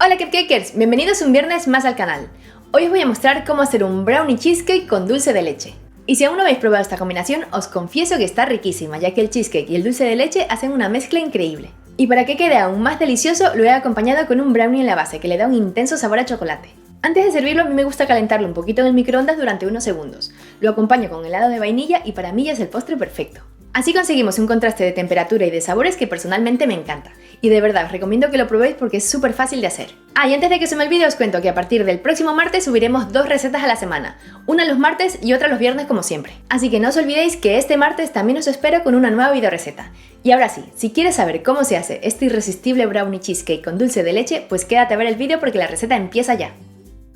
Hola Cupcakers, bienvenidos un viernes más al canal. Hoy os voy a mostrar cómo hacer un brownie cheesecake con dulce de leche. Y si aún no habéis probado esta combinación, os confieso que está riquísima, ya que el cheesecake y el dulce de leche hacen una mezcla increíble. Y para que quede aún más delicioso, lo he acompañado con un brownie en la base, que le da un intenso sabor a chocolate. Antes de servirlo, a mí me gusta calentarlo un poquito en el microondas durante unos segundos. Lo acompaño con helado de vainilla y para mí ya es el postre perfecto. Así conseguimos un contraste de temperatura y de sabores que personalmente me encanta. Y de verdad os recomiendo que lo probéis porque es súper fácil de hacer. Y antes de que se me olvide os cuento que a partir del próximo martes subiremos 2 recetas a la semana. Una los martes y otra los viernes como siempre. Así que no os olvidéis que este martes también os espero con una nueva videoreceta. Y ahora sí, si quieres saber cómo se hace este irresistible brownie cheesecake con dulce de leche, pues quédate a ver el vídeo porque la receta empieza ya.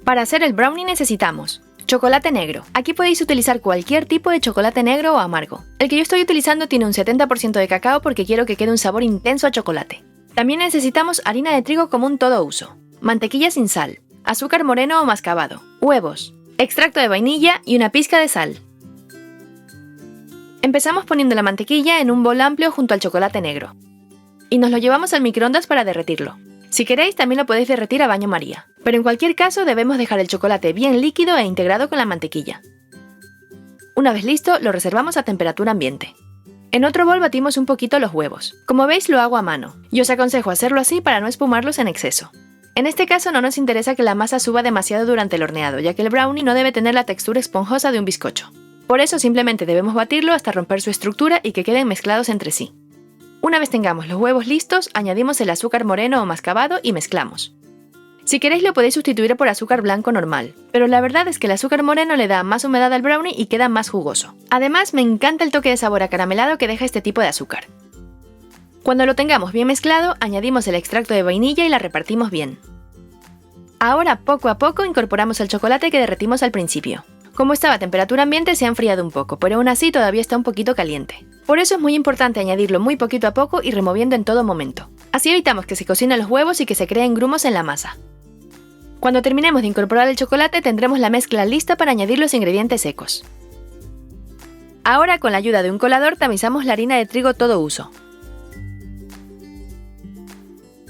Para hacer el brownie necesitamos chocolate negro. Aquí podéis utilizar cualquier tipo de chocolate negro o amargo. El que yo estoy utilizando tiene un 70% de cacao porque quiero que quede un sabor intenso a chocolate. También necesitamos harina de trigo común todo uso, mantequilla sin sal, azúcar moreno o mascabado, huevos, extracto de vainilla y una pizca de sal. Empezamos poniendo la mantequilla en un bol amplio junto al chocolate negro. Y nos lo llevamos al microondas para derretirlo. Si queréis también lo podéis derretir a baño María, pero en cualquier caso debemos dejar el chocolate bien líquido e integrado con la mantequilla. Una vez listo, lo reservamos a temperatura ambiente. En otro bol batimos un poquito los huevos. Como veis lo hago a mano, y os aconsejo hacerlo así para no espumarlos en exceso. En este caso no nos interesa que la masa suba demasiado durante el horneado, ya que el brownie no debe tener la textura esponjosa de un bizcocho. Por eso simplemente debemos batirlo hasta romper su estructura y que queden mezclados entre sí. Una vez tengamos los huevos listos, añadimos el azúcar moreno o mascabado y mezclamos. Si queréis lo podéis sustituir por azúcar blanco normal, pero la verdad es que el azúcar moreno le da más humedad al brownie y queda más jugoso. Además, me encanta el toque de sabor acaramelado que deja este tipo de azúcar. Cuando lo tengamos bien mezclado, añadimos el extracto de vainilla y la repartimos bien. Ahora, poco a poco, incorporamos el chocolate que derretimos al principio. Como estaba a temperatura ambiente, se ha enfriado un poco, pero aún así todavía está un poquito caliente. Por eso es muy importante añadirlo muy poquito a poco y removiendo en todo momento. Así evitamos que se cocinen los huevos y que se creen grumos en la masa. Cuando terminemos de incorporar el chocolate tendremos la mezcla lista para añadir los ingredientes secos. Ahora con la ayuda de un colador tamizamos la harina de trigo todo uso.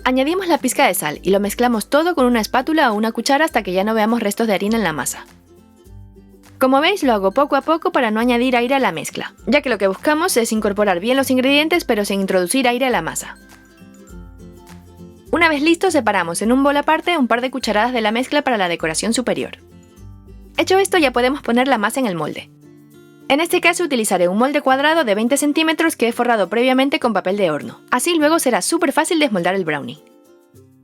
Añadimos la pizca de sal y lo mezclamos todo con una espátula o una cuchara hasta que ya no veamos restos de harina en la masa. Como veis lo hago poco a poco para no añadir aire a la mezcla, ya que lo que buscamos es incorporar bien los ingredientes pero sin introducir aire a la masa. Una vez listo, separamos en un bol aparte un par de cucharadas de la mezcla para la decoración superior. Hecho esto, ya podemos poner la masa en el molde. En este caso utilizaré un molde cuadrado de 20 centímetros que he forrado previamente con papel de horno. Así luego será súper fácil desmoldar el brownie.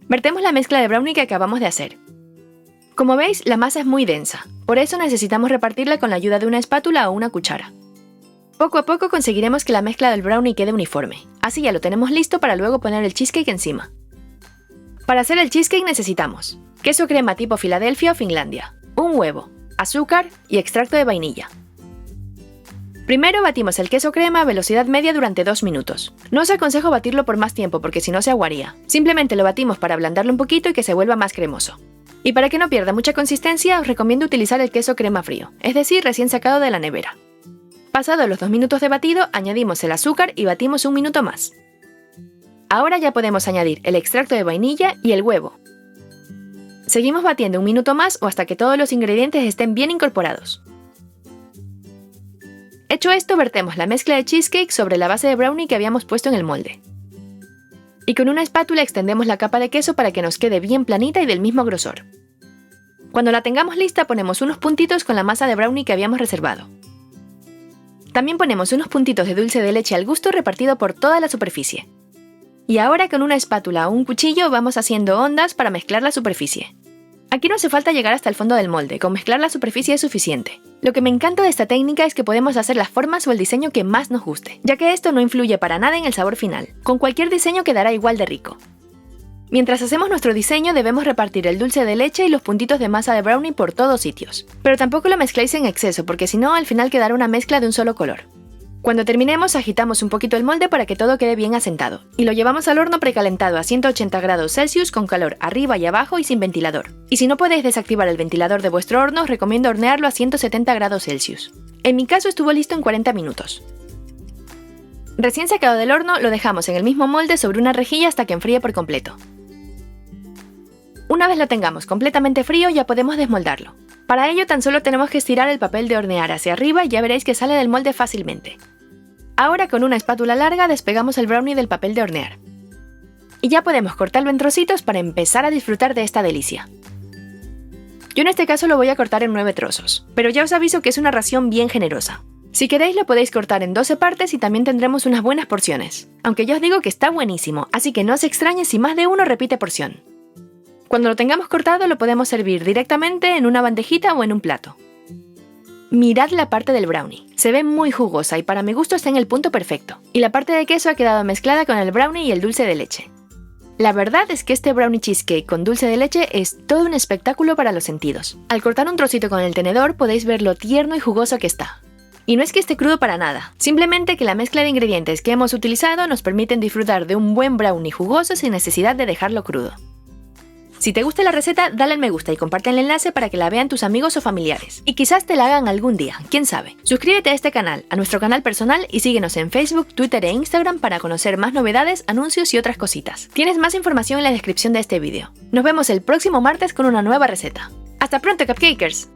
Vertemos la mezcla de brownie que acabamos de hacer. Como veis, la masa es muy densa, por eso necesitamos repartirla con la ayuda de una espátula o una cuchara. Poco a poco conseguiremos que la mezcla del brownie quede uniforme. Así ya lo tenemos listo para luego poner el cheesecake encima. Para hacer el cheesecake necesitamos queso crema tipo Filadelfia o Finlandia, un huevo, azúcar y extracto de vainilla. Primero batimos el queso crema a velocidad media durante 2 minutos. No os aconsejo batirlo por más tiempo porque si no se aguaría. Simplemente lo batimos para ablandarlo un poquito y que se vuelva más cremoso. Y para que no pierda mucha consistencia os recomiendo utilizar el queso crema frío, es decir, recién sacado de la nevera. Pasados los 2 minutos de batido, añadimos el azúcar y batimos 1 minuto más. Ahora ya podemos añadir el extracto de vainilla y el huevo. Seguimos batiendo 1 minuto más o hasta que todos los ingredientes estén bien incorporados. Hecho esto, vertemos la mezcla de cheesecake sobre la base de brownie que habíamos puesto en el molde. Y con una espátula extendemos la capa de queso para que nos quede bien planita y del mismo grosor. Cuando la tengamos lista ponemos unos puntitos con la masa de brownie que habíamos reservado. También ponemos unos puntitos de dulce de leche al gusto repartido por toda la superficie. Y ahora con una espátula o un cuchillo vamos haciendo ondas para mezclar la superficie. Aquí no hace falta llegar hasta el fondo del molde, con mezclar la superficie es suficiente. Lo que me encanta de esta técnica es que podemos hacer las formas o el diseño que más nos guste, ya que esto no influye para nada en el sabor final. Con cualquier diseño quedará igual de rico. Mientras hacemos nuestro diseño debemos repartir el dulce de leche y los puntitos de masa de brownie por todos sitios. Pero tampoco lo mezcléis en exceso porque si no al final quedará una mezcla de un solo color. Cuando terminemos agitamos un poquito el molde para que todo quede bien asentado y lo llevamos al horno precalentado a 180 grados Celsius con calor arriba y abajo y sin ventilador. Y si no podéis desactivar el ventilador de vuestro horno, os recomiendo hornearlo a 170 grados Celsius. En mi caso estuvo listo en 40 minutos. Recién sacado del horno lo dejamos en el mismo molde sobre una rejilla hasta que enfríe por completo. Una vez lo tengamos completamente frío ya podemos desmoldarlo. Para ello tan solo tenemos que estirar el papel de hornear hacia arriba y ya veréis que sale del molde fácilmente. Ahora con una espátula larga despegamos el brownie del papel de hornear. Y ya podemos cortarlo en trocitos para empezar a disfrutar de esta delicia. Yo en este caso lo voy a cortar en 9 trozos, pero ya os aviso que es una ración bien generosa. Si queréis lo podéis cortar en 12 partes y también tendremos unas buenas porciones. Aunque ya os digo que está buenísimo, así que no os extrañe si más de uno repite porción. Cuando lo tengamos cortado lo podemos servir directamente en una bandejita o en un plato. Mirad la parte del brownie, se ve muy jugosa y para mi gusto está en el punto perfecto. Y la parte de queso ha quedado mezclada con el brownie y el dulce de leche. La verdad es que este brownie cheesecake con dulce de leche es todo un espectáculo para los sentidos. Al cortar un trocito con el tenedor podéis ver lo tierno y jugoso que está. Y no es que esté crudo para nada, simplemente que la mezcla de ingredientes que hemos utilizado nos permiten disfrutar de un buen brownie jugoso sin necesidad de dejarlo crudo. Si te gusta la receta, dale al me gusta y comparte el enlace para que la vean tus amigos o familiares. Y quizás te la hagan algún día, quién sabe. Suscríbete a este canal, a nuestro canal personal y síguenos en Facebook, Twitter e Instagram para conocer más novedades, anuncios y otras cositas. Tienes más información en la descripción de este vídeo. Nos vemos el próximo martes con una nueva receta. ¡Hasta pronto, cupcakers!